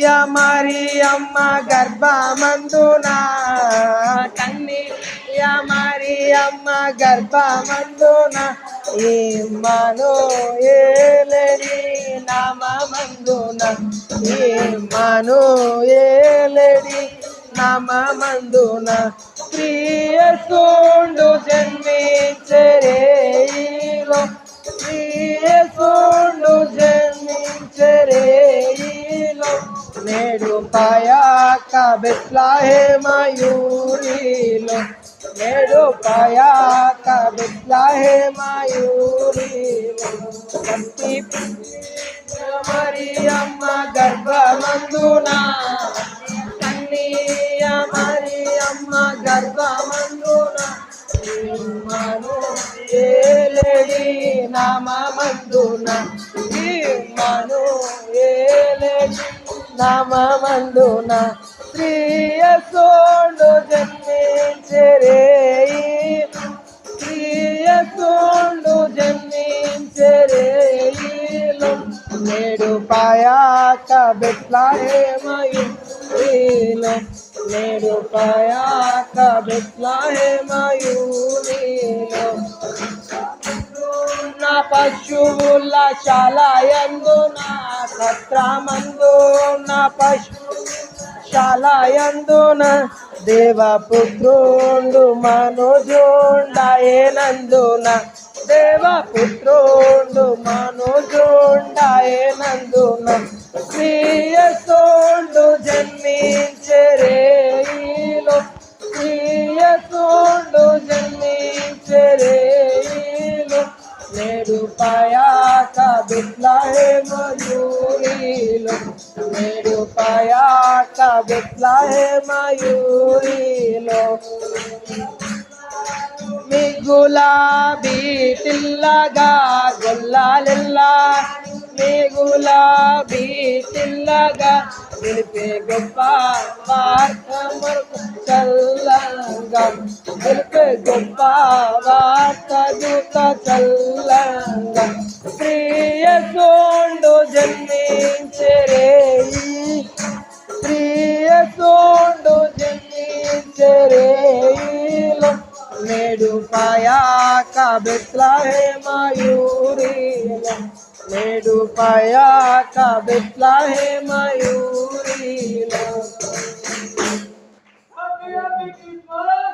మరియమ్మ గర్భమందున కన్య మరియమ్మ గర్భమందున ఇమ్మానుయేలుని నామమందున ఇమ్మానుయేలుని నామమందున ప్రియసుండు జన్మించెరేలో ప్రియసుండు జన్మించెరేలో నేడు పాయాక బెత్లెహేమయూరిలో నేడు పాయాక బెత్లెహేమయూరిలో భక్తి మరియమ్మ గర్భమందున కన్య మరియమ్మ గర్భమందున ఇమ్మానుయేలుని నామమందున ఇమ్మానుయేలుని నామమందున ప్రియసుండు ప్రియసుండు జన్మించెరేలో నేడు పాయాక బెత్లెహేమయూరిలో నేడు పాయాక బెత్లెహేమయూరిలో నా పశువుల శాలయందున సత్రమందు నా పశుశాలయందున దేవపుత్రుండు మనుజుండాయనందున దేవపుత్రుండు మనుజుండాయనందున ప్రియసుండు జన్మించెరేలో ప్రియసుండు జన్మించెరేలో నేడు పాయాక బెత్లెహేమయూరిలో నేడు పాయాక బెత్లెహేమయూరిలో మీ గులాబీ తిల్లగా గొల్లాలెల్లా మీ గులాబీ తిల్లగా తెలిపే గొప్ప వార్త మరొక చల్లంగా తెలిపే గొప్ప వార్త దూత చల్లంగా ప్రియసుండు ప్రియసుండు జన్మించెరేలో నేడు పాయాక బెత్లెహేమయూరిలో నేడు పాయాక బెత్లెహేమయూరిలో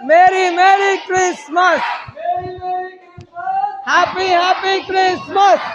merry merry Christmas happy happy Christmas